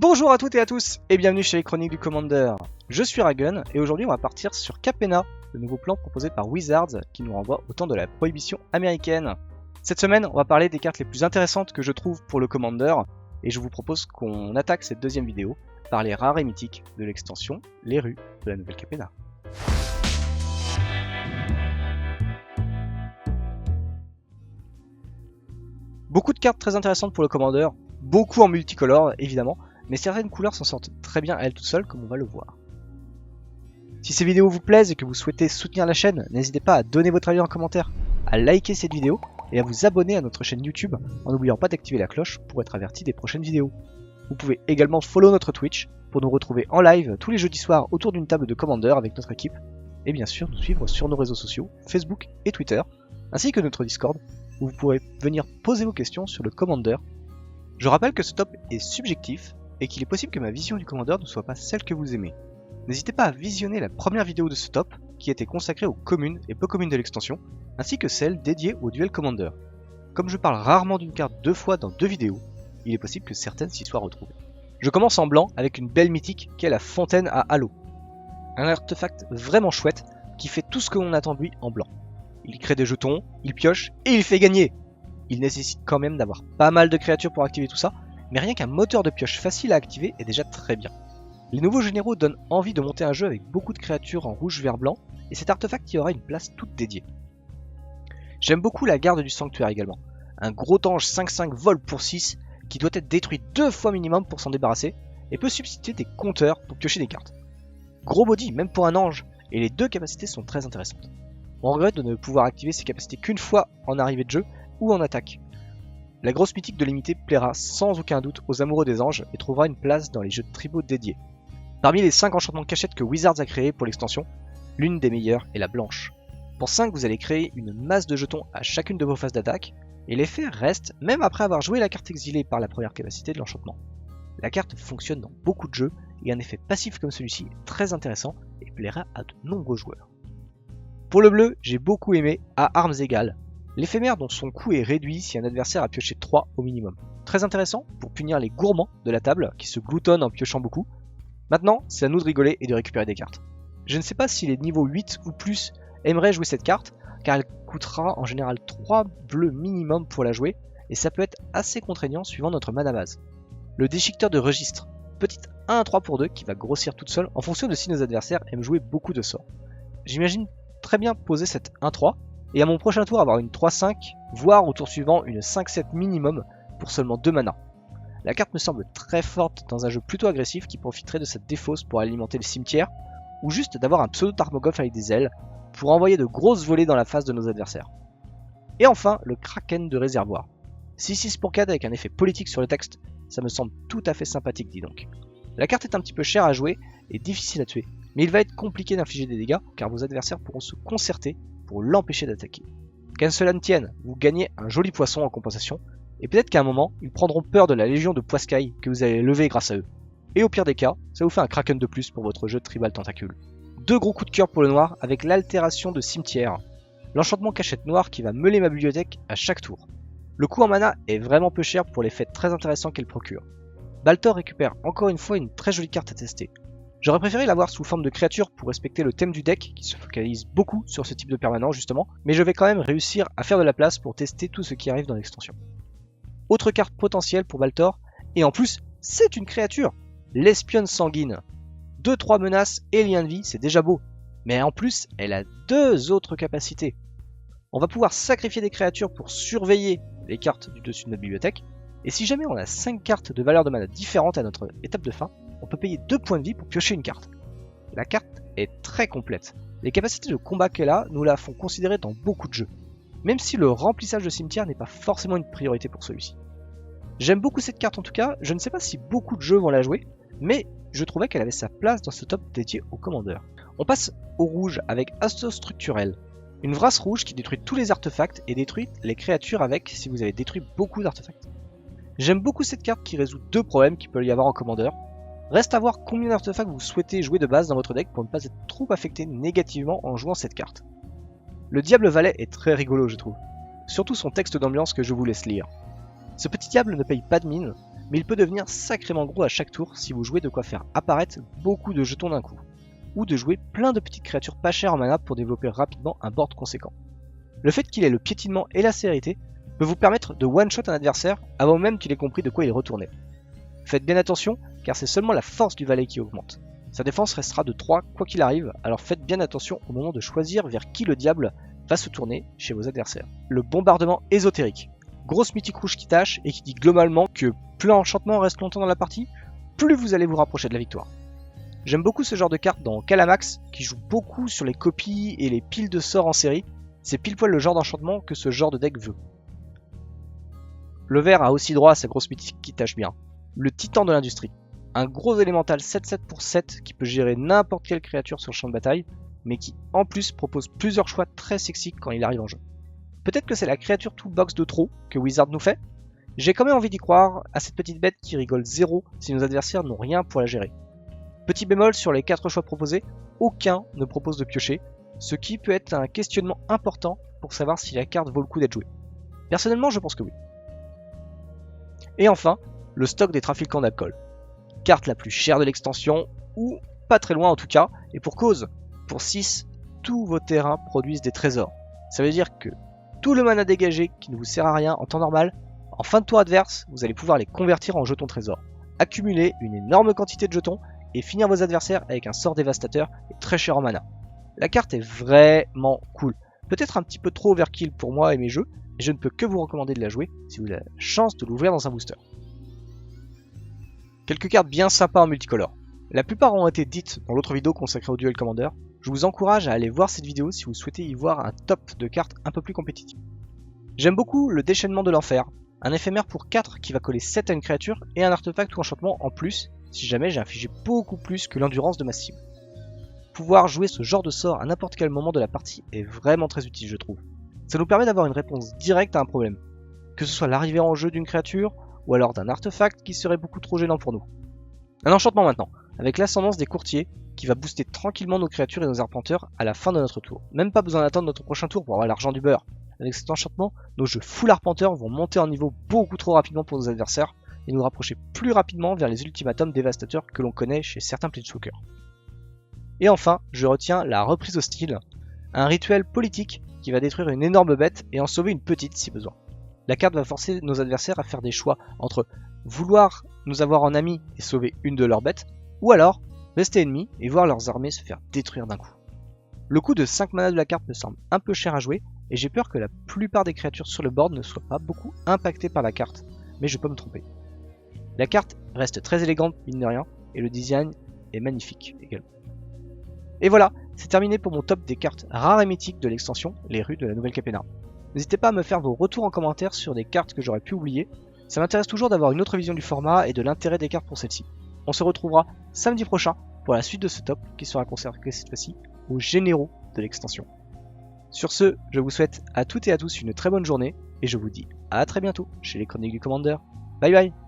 Bonjour à toutes et à tous et bienvenue chez les Chroniques du Commander. Je suis Ragun et aujourd'hui on va partir sur Capenna, le nouveau plan proposé par Wizards qui nous renvoie au temps de la prohibition américaine. Cette semaine on va parler des cartes les plus intéressantes que je trouve pour le Commander et je vous propose qu'on attaque cette deuxième vidéo par les rares et mythiques de l'extension Les Rues de la nouvelle Capenna. Beaucoup de cartes très intéressantes pour le Commander, beaucoup en multicolore évidemment, mais certaines couleurs s'en sortent très bien à elles toutes seules comme on va le voir. Si ces vidéos vous plaisent et que vous souhaitez soutenir la chaîne, n'hésitez pas à donner votre avis en commentaire, à liker cette vidéo et à vous abonner à notre chaîne YouTube en n'oubliant pas d'activer la cloche pour être averti des prochaines vidéos. Vous pouvez également follow notre Twitch pour nous retrouver en live tous les jeudis soirs autour d'une table de Commander avec notre équipe et bien sûr nous suivre sur nos réseaux sociaux, Facebook et Twitter, ainsi que notre Discord où vous pourrez venir poser vos questions sur le Commander. Je rappelle que ce top est subjectif et qu'il est possible que ma vision du Commander ne soit pas celle que vous aimez. N'hésitez pas à visionner la première vidéo de ce top qui était consacrée aux communes et peu communes de l'extension, ainsi que celle dédiée au duel Commander. Comme je parle rarement d'une carte deux fois dans deux vidéos, il est possible que certaines s'y soient retrouvées. Je commence en blanc avec une belle mythique qui est la fontaine à Halo. Un artefact vraiment chouette qui fait tout ce que l'on attend de lui en blanc. Il crée des jetons, il pioche et il fait gagner. Il nécessite quand même d'avoir pas mal de créatures pour activer tout ça, mais rien qu'un moteur de pioche facile à activer est déjà très bien. Les nouveaux généraux donnent envie de monter un jeu avec beaucoup de créatures en rouge, vert, blanc, et cet artefact y aura une place toute dédiée. J'aime beaucoup la garde du sanctuaire également. Un gros ange 5-5 vol pour 6 qui doit être détruit 2 fois minimum pour s'en débarrasser, et peut substituer des compteurs pour piocher des cartes. Gros body même pour un ange, et les deux capacités sont très intéressantes. On regrette de ne pouvoir activer ces capacités qu'une fois en arrivée de jeu ou en attaque. La grosse mythique de limité plaira sans aucun doute aux amoureux des anges et trouvera une place dans les jeux de tribaux dédiés. Parmi les 5 enchantements de cachette que Wizards a créés pour l'extension, l'une des meilleures est la blanche. Pour 5 vous allez créer une masse de jetons à chacune de vos phases d'attaque, et l'effet reste même après avoir joué la carte exilée par la première capacité de l'enchantement. La carte fonctionne dans beaucoup de jeux et un effet passif comme celui-ci est très intéressant et plaira à de nombreux joueurs. Pour le bleu, j'ai beaucoup aimé à armes égales. L'éphémère dont son coût est réduit si un adversaire a pioché 3 au minimum. Très intéressant pour punir les gourmands de la table qui se gloutonnent en piochant beaucoup. Maintenant, c'est à nous de rigoler et de récupérer des cartes. Je ne sais pas si les niveaux 8 ou plus aimeraient jouer cette carte, car elle coûtera en général 3 bleus minimum pour la jouer, et ça peut être assez contraignant suivant notre mana base. Le déchiqueteur de registre, petite 1-3 pour 2 qui va grossir toute seule en fonction de si nos adversaires aiment jouer beaucoup de sorts. J'imagine très bien poser cette 1-3, et à mon prochain tour avoir une 3-5, voire au tour suivant une 5-7 minimum pour seulement 2 mana. La carte me semble très forte dans un jeu plutôt agressif qui profiterait de cette défausse pour alimenter le cimetière, ou juste d'avoir un pseudo Tarmogoyf avec des ailes, pour envoyer de grosses volées dans la face de nos adversaires. Et enfin, le Kraken de réservoir. 6-6 pour 4 avec un effet politique sur le texte, ça me semble tout à fait sympathique dis donc. La carte est un petit peu chère à jouer et difficile à tuer, mais il va être compliqué d'infliger des dégâts car vos adversaires pourront se concerter pour l'empêcher d'attaquer. Qu'un cela ne tienne, vous gagnez un joli poisson en compensation, et peut-être qu'à un moment, ils prendront peur de la légion de poiscailles que vous allez lever grâce à eux. Et au pire des cas, ça vous fait un Kraken de plus pour votre jeu de Tribal Tentacule. 2 gros coups de cœur pour le noir avec l'altération de cimetière. L'enchantement cachette noire qui va meuler ma bibliothèque à chaque tour. Le coût en mana est vraiment peu cher pour l'effet très intéressant qu'elle procure. Baltor récupère encore une fois une très jolie carte à tester. J'aurais préféré l'avoir sous forme de créature pour respecter le thème du deck qui se focalise beaucoup sur ce type de permanent justement, mais je vais quand même réussir à faire de la place pour tester tout ce qui arrive dans l'extension. Autre carte potentielle pour Baltor, et en plus c'est une créature, l'espionne sanguine. 2-3 menaces et lien de vie, c'est déjà beau, mais en plus elle a 2 autres capacités. On va pouvoir sacrifier des créatures pour surveiller les cartes du dessus de notre bibliothèque, et si jamais on a 5 cartes de valeur de mana différentes à notre étape de fin, on peut payer 2 points de vie pour piocher une carte. La carte est très complète. Les capacités de combat qu'elle a nous la font considérer dans beaucoup de jeux, même si le remplissage de cimetière n'est pas forcément une priorité pour celui-ci. J'aime beaucoup cette carte en tout cas, je ne sais pas si beaucoup de jeux vont la jouer, mais je trouvais qu'elle avait sa place dans ce top dédié au Commander. On passe au rouge avec Assaut Structurel, une vrasse rouge qui détruit tous les artefacts et détruit les créatures avec si vous avez détruit beaucoup d'artefacts. J'aime beaucoup cette carte qui résout 2 problèmes qu'il peut y avoir en Commander. Reste à voir combien d'artefacts vous souhaitez jouer de base dans votre deck pour ne pas être trop affecté négativement en jouant cette carte. Le Diable Valet est très rigolo je trouve, surtout son texte d'ambiance que je vous laisse lire. Ce petit diable ne paye pas de mine, mais il peut devenir sacrément gros à chaque tour si vous jouez de quoi faire apparaître beaucoup de jetons d'un coup, ou de jouer plein de petites créatures pas chères en mana pour développer rapidement un board conséquent. Le fait qu'il ait le piétinement et la célérité peut vous permettre de one-shot un adversaire avant même qu'il ait compris de quoi il retournait. Faites bien attention, car c'est seulement la force du valet qui augmente. Sa défense restera de 3 quoi qu'il arrive, alors faites bien attention au moment de choisir vers qui le diable va se tourner chez vos adversaires. Le bombardement ésotérique. Grosse mythique rouge qui tâche et qui dit globalement que plus l'enchantement reste longtemps dans la partie, plus vous allez vous rapprocher de la victoire. J'aime beaucoup ce genre de carte dans Calamax, qui joue beaucoup sur les copies et les piles de sorts en série. C'est pile poil le genre d'enchantement que ce genre de deck veut. Le vert a aussi droit à sa grosse mythique qui tâche bien. Le titan de l'industrie. Un gros élémental 7-7 pour 7 qui peut gérer n'importe quelle créature sur le champ de bataille, mais qui en plus propose plusieurs choix très sexy quand il arrive en jeu. Peut-être que c'est la créature toolbox de trop que Wizard nous fait. J'ai quand même envie d'y croire à cette petite bête qui rigole zéro si nos adversaires n'ont rien pour la gérer. Petit bémol sur les 4 choix proposés, aucun ne propose de piocher, ce qui peut être un questionnement important pour savoir si la carte vaut le coup d'être jouée. Personnellement, je pense que oui. Et enfin, le stock des trafiquants d'alcool. Carte la plus chère de l'extension, ou pas très loin en tout cas, et pour cause, pour 6, tous vos terrains produisent des trésors. Ça veut dire que tout le mana dégagé qui ne vous sert à rien en temps normal, en fin de tour adverse, vous allez pouvoir les convertir en jetons trésors, accumuler une énorme quantité de jetons et finir vos adversaires avec un sort dévastateur et très cher en mana. La carte est vraiment cool, peut-être un petit peu trop overkill pour moi et mes jeux, et je ne peux que vous recommander de la jouer si vous avez la chance de l'ouvrir dans un booster. Quelques cartes bien sympas en multicolore. La plupart ont été dites dans l'autre vidéo consacrée au Duel Commander. Je vous encourage à aller voir cette vidéo si vous souhaitez y voir un top de cartes un peu plus compétitif. J'aime beaucoup le déchaînement de l'enfer, un éphémère pour 4 qui va coller 7 à une créature et un artefact ou enchantement en plus si jamais j'ai infligé beaucoup plus que l'endurance de ma cible. Pouvoir jouer ce genre de sort à n'importe quel moment de la partie est vraiment très utile je trouve. Ça nous permet d'avoir une réponse directe à un problème, que ce soit l'arrivée en jeu d'une créature ou alors d'un artefact qui serait beaucoup trop gênant pour nous. Un enchantement maintenant, avec l'ascendance des courtiers qui va booster tranquillement nos créatures et nos arpenteurs à la fin de notre tour. Même pas besoin d'attendre notre prochain tour pour avoir l'argent du beurre. Avec cet enchantement, nos jeux full arpenteurs vont monter en niveau beaucoup trop rapidement pour nos adversaires et nous rapprocher plus rapidement vers les ultimatums dévastateurs que l'on connaît chez certains planeswalkers. Et enfin, je retiens la reprise hostile, un rituel politique qui va détruire une énorme bête et en sauver une petite si besoin. La carte va forcer nos adversaires à faire des choix entre vouloir nous avoir en ami et sauver une de leurs bêtes, ou alors rester ennemis et voir leurs armées se faire détruire d'un coup. Le coût de 5 mana de la carte me semble un peu cher à jouer, et j'ai peur que la plupart des créatures sur le board ne soient pas beaucoup impactées par la carte, mais je peux me tromper. La carte reste très élégante mine de rien, et le design est magnifique également. Et voilà, c'est terminé pour mon top des cartes rares et mythiques de l'extension, les rues de la Nouvelle Capenna. N'hésitez pas à me faire vos retours en commentaire sur des cartes que j'aurais pu oublier, ça m'intéresse toujours d'avoir une autre vision du format et de l'intérêt des cartes pour celle-ci. On se retrouvera samedi prochain pour la suite de ce top qui sera consacré cette fois-ci aux généraux de l'extension. Sur ce, je vous souhaite à toutes et à tous une très bonne journée et je vous dis à très bientôt chez les Chroniques du Commander. Bye bye.